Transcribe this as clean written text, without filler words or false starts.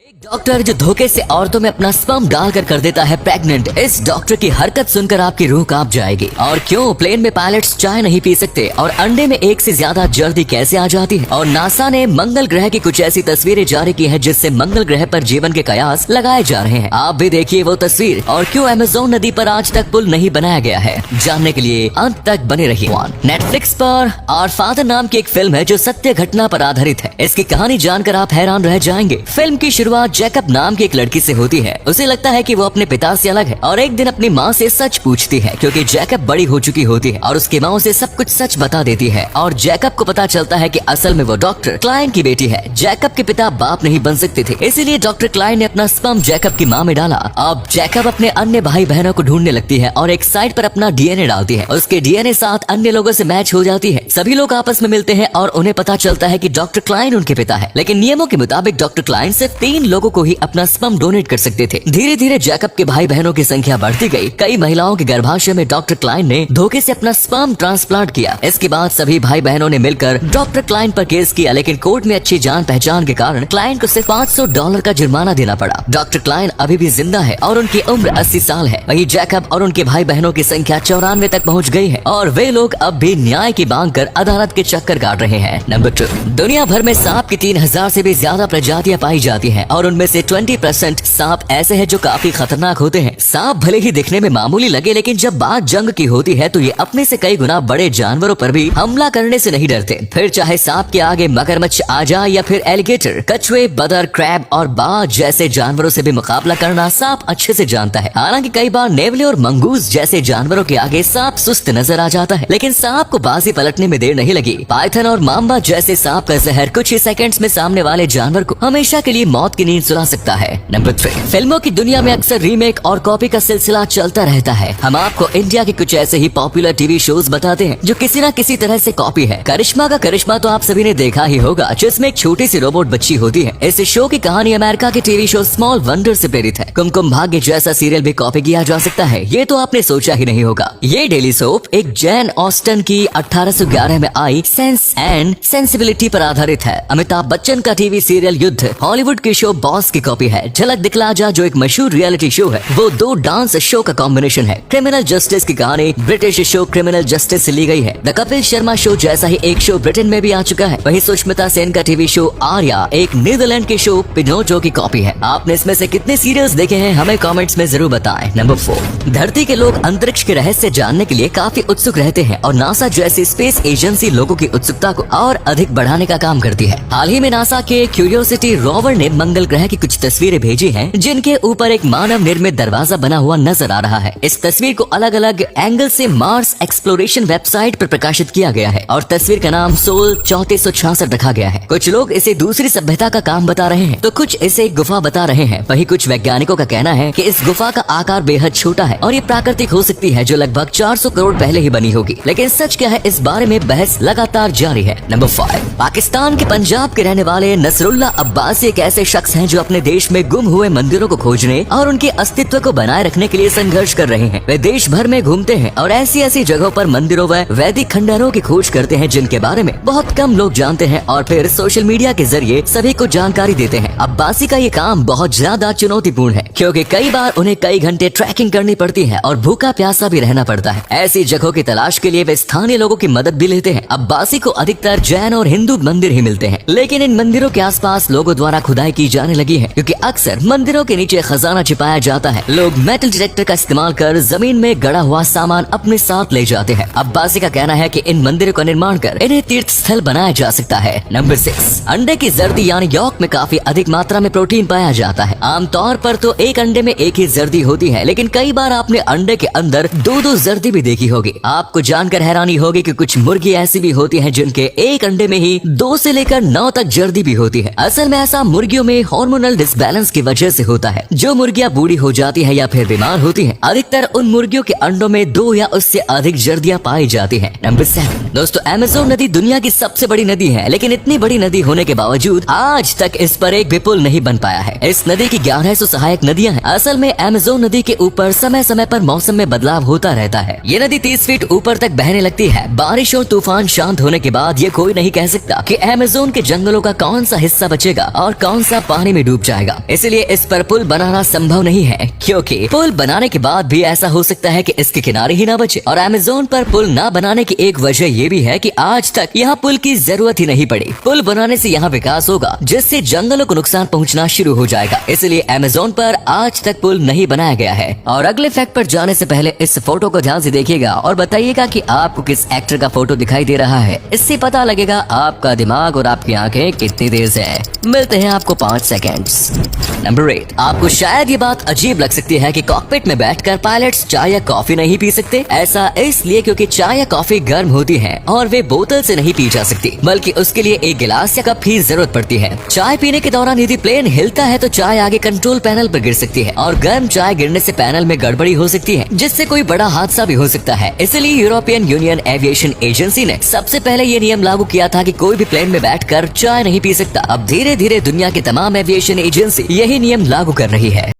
Doctor जो धोखे से औरतों में अपना स्पर्म डालकर कर देता है प्रेग्नेंट, इस डॉक्टर की हरकत सुनकर आपकी रूह कांप जाएगी। और क्यों प्लेन में पायलट्स चाय नहीं पी सकते, और अंडे में एक से ज्यादा जर्दी कैसे आ जाती है, और नासा ने मंगल ग्रह की कुछ ऐसी तस्वीरें जारी की है जिससे मंगल ग्रह पर जीवन के कयास लगाए जा रहे हैं। आप भी देखिए वो तस्वीर। और क्यों अमेज़न नदी पर आज तक पुल नहीं बनाया गया है, जानने के लिए अंत तक बने रहिए। नेटफ्लिक्स पर आवर फादर नाम की एक फिल्म है जो सत्य घटना पर आधारित है। इसकी कहानी जानकर आप हैरान रह जाएंगे। फिल्म की शुरुआत जैकब नाम की एक लड़की से होती है। उसे लगता है कि वो अपने पिता से अलग है और एक दिन अपनी माँ से सच पूछती है, क्योंकि जैकब बड़ी हो चुकी होती है और उसकी माँ उसे सब कुछ सच बता देती है। और जैकब को पता चलता है कि असल में वो डॉक्टर क्लाइन की बेटी है। जैकब के पिता बाप नहीं बन सकते थे, इसीलिए डॉक्टर क्लाइन ने अपना स्पर्म जैकब की माँ में डाला। अब जैकब अपने अन्य भाई बहनों को ढूंढने लगती है और एक साइट पर अपना डीएनए डालती है। उसके डीएनए साथ अन्य लोगों से मैच हो जाती है। सभी लोग आपस में मिलते हैं और उन्हें पता चलता है कि डॉक्टर क्लाइन उनके पिता है। लेकिन नियमों के मुताबिक डॉक्टर क्लाइन सिर्फ 3 लोगों को ही अपना स्पर्म डोनेट कर सकते थे। धीरे धीरे जैकब के भाई बहनों की संख्या बढ़ती गई। कई महिलाओं के गर्भाशय में डॉक्टर क्लाइन ने धोखे से अपना स्पर्म ट्रांसप्लांट किया। इसके बाद सभी भाई बहनों ने मिलकर डॉक्टर क्लाइन पर केस किया, लेकिन कोर्ट में अच्छी जान पहचान के कारण क्लाइन को सिर्फ $500 का जुर्माना देना पड़ा। डॉक्टर क्लाइन अभी भी जिंदा है और उनकी उम्र 80 साल है। वहीं जैकब और उनके भाई बहनों की संख्या 94 तक पहुँच गई है और वे लोग अब भी न्याय की मांग कर अदालत के चक्कर काट रहे हैं। नंबर 2, दुनिया भर में सांप की 3000 से भी ज्यादा प्रजातियां पाई जाती हैं और उनमें से 20% सांप ऐसे हैं जो काफी खतरनाक होते हैं। सांप भले ही दिखने में मामूली लगे, लेकिन जब बात जंग की होती है तो ये अपने से कई गुना बड़े जानवरों पर भी हमला करने से नहीं डरते। फिर चाहे सांप के आगे मगरमच्छ आ जाए या फिर एलिगेटर, कछुए, बदर, क्रैब और बाज जैसे जानवरों से भी मुकाबला करना सांप अच्छे से जानता है। हालांकि कई बार नेवले और मंगूस जैसे जानवरों के आगे सांप सुस्त नजर आ जाता है, लेकिन सांप को बाजी पलटने में देर नहीं लगी। पाइथन और मांबा जैसे सांप का जहर कुछ ही सेकंड्स में सामने वाले जानवर को हमेशा के लिए मौत की नींद सुला सकता है। नंबर 3, फिल्मों की दुनिया में अक्सर रीमेक और कॉपी का सिलसिला चलता रहता है। हम आपको इंडिया के कुछ ऐसे ही पॉपुलर टीवी शोज बताते हैं जो किसी न किसी तरह से कॉपी है। करिश्मा का करिश्मा तो आप सभी ने देखा ही होगा, जिसमें एक छोटी सी रोबोट बच्ची होती है। इस शो की कहानी अमेरिका के टीवी शो स्मॉल वंडर से प्रेरित है। कुमकुम भाग्य जैसा सीरियल भी कॉपी किया जा सकता है, ये तो आपने सोचा ही नहीं होगा। ये डेली सोप एक जैन ऑस्टन की 1811 में आई सेंस एंड सेंसिबिलिटी पर आधारित है। अमिताभ बच्चन का टीवी सीरियल युद्ध हॉलीवुड के शो बॉस की कॉपी है। झलक दिखला जा जो एक मशहूर रियलिटी शो है, वो 2 डांस शो का कॉम्बिनेशन है। क्रिमिनल जस्टिस की कहानी ब्रिटिश शो क्रिमिनल जस्टिस से ली गई है। द कपिल शर्मा शो जैसा ही एक शो ब्रिटेन में भी आ चुका है। वहीं सुष्मिता सेन का टीवी शो आर्या एक नीदरलैंड के शो पिनोचो की कॉपी है। आपने इसमें से कितने सीरियल्स देखे हैं, हमें कमेंट्स में जरूर बताएं। नंबर 4, धरती के लोग अंतरिक्ष के रहस्य जानने के लिए काफी उत्सुक रहते हैं और नासा जैसी स्पेस एजेंसी लोगों की उत्सुकता को और अधिक बढ़ाने का काम करती है। हाल ही में नासा के क्यूरियोसिटी रोवर ने मंगल ग्रह की कुछ तस्वीरें भेजी हैं, जिनके ऊपर एक मानव निर्मित दरवाजा बना हुआ नजर आ रहा है। इस तस्वीर को अलग अलग एंगल से मार्स एक्सप्लोरेशन वेबसाइट पर प्रकाशित किया गया है और तस्वीर का नाम सोल 3466 रखा गया है। कुछ लोग इसे दूसरी सभ्यता का काम बता रहे हैं तो कुछ इसे एक गुफा बता रहे हैं। वहीं कुछ वैज्ञानिकों का कहना है कि इस गुफा का आकार बेहद छोटा है और ये प्राकृतिक हो सकती है, जो लगभग 400 करोड़ पहले ही बनी होगी। लेकिन सच क्या है, इस बारे में बहस लगातार जारी है। नंबर 5, पाकिस्तान के पंजाब के रहने वाले नसरुल्ला अब्बासी एक ऐसे शख्स हैं जो अपने देश में गुम हुए मंदिरों को खोजने और उनके अस्तित्व को बनाए रखने के लिए संघर्ष कर रहे हैं। वे देश भर में घूमते हैं और ऐसी ऐसी जगहों पर मंदिरों व वैदिक खंडहरों की खोज करते हैं जिनके बारे में बहुत कम लोग जानते हैं, और फिर सोशल मीडिया के जरिए सभी को जानकारी देते हैं। अब्बासी का ये काम बहुत ज्यादा चुनौतीपूर्ण है, क्योंकि कई बार उन्हें कई घंटे ट्रैकिंग करनी पड़ती है और भूखा प्यासा भी रहना पड़ता है। ऐसी जगहों की तलाश के लिए वे स्थानीय लोगों की मदद भी लेते हैं। अब्बासी को अधिकतर जैन और हिंदू मंदिर ही मिलते हैं, लेकिन इन मंदिरों के आसपास लोगों द्वारा खुदाई की जाने लगी है, क्योंकि अक्सर मंदिरों के नीचे खजाना छिपाया जाता है। लोग मेटल डिटेक्टर का इस्तेमाल कर जमीन में गड़ा हुआ सामान अपने साथ ले जाते हैं। अब्बासी का कहना है कि इन मंदिरों का निर्माण कर इन्हें तीर्थ स्थल बनाया जा सकता है। नंबर 6, अंडे की जर्दी यानी यॉक में काफी अधिक मात्रा में प्रोटीन पाया जाता है। आमतौर पर तो एक अंडे में एक ही जर्दी होती है, लेकिन कई बार आपने अंडे के अंदर 2-2 जर्दी भी देखी होगी। आपको जानकर हैरानी होगी कि कुछ मुर्गी ऐसी भी होती हैं जिनके एक अंडे में ही 2 से लेकर 9 तक जर्दी भी होती है। असल में ऐसा मुर्गियों में हार्मोनल डिसबैलेंस की वजह से होता है। जो मुर्गियां बूढ़ी हो जाती है या फिर बीमार होती हैं। अधिकतर उन मुर्गियों के अंडों में 2 या उससे अधिक जर्दियां पाई जाती हैं। नंबर 7 दोस्तों, अमेज़न नदी दुनिया की सबसे बड़ी नदी है, लेकिन इतनी बड़ी नदी होने के बावजूद आज तक इस पर एक भी पुल नहीं बन पाया है। इस नदी की 1100 सहायक नदियां हैं। असल में अमेज़न नदी के ऊपर समय समय पर मौसम में बदलाव होता रहता है। ये नदी 30 फीट ऊपर तक बहने लगती है। बारिश और तूफान शांत होने के बाद ये कोई नहीं कह सकता कि अमेज़न के जंगलों का कौन सा हिस्सा बचेगा और कौन सा पानी में डूब जाएगा। इसलिए इस पर पुल बनाना संभव नहीं है, क्योंकि पुल बनाने के बाद भी ऐसा हो सकता है कि इसके किनारे ही ना बचे। और अमेज़न पर पुल ना बनाने की एक वजह ये भी है कि आज तक यहाँ पुल की जरूरत ही नहीं पड़ी। पुल बनाने से यहाँ विकास होगा, जिससे जंगलों को नुकसान पहुँचना शुरू हो जाएगा। इसलिए अमेज़न पर आज तक पुल नहीं बनाया गया है। और अगले फैक्ट पर जाने से पहले इस फोटो को ध्यान से देखिएगा और बताइएगा कि आपको किस एक्टर का फोटो दिखाई दे रहा है। इससे पता लगेगा आपका दिमाग और आपकी आंखें कितनी तेज है। मिलते हैं आपको 5 सेकेंड्स। नंबर 8, आपको शायद ये बात अजीब लग सकती है कि कॉकपिट में बैठकर पायलट्स चाय या कॉफी नहीं पी सकते। ऐसा इसलिए क्योंकि चाय या कॉफी गर्म होती है और वे बोतल से नहीं पी जा सकती, बल्कि उसके लिए एक गिलास या कप की जरूरत पड़ती है। चाय पीने के दौरान यदि प्लेन हिलता है तो चाय आगे कंट्रोल पैनल पर गिर सकती है और गर्म चाय गिरने से पैनल में गड़बड़ी हो सकती है, जिससे कोई बड़ा हादसा भी हो सकता है। इसलिए यूरोपियन यूनियन एविएशन एजेंसी ने सबसे पहले ये नियम लागू किया था कि कोई भी प्लेन में बैठकर चाय नहीं पी सकता। अब धीरे धीरे दुनिया की तमाम एविएशन एजेंसी यही नियम लागू कर रही है।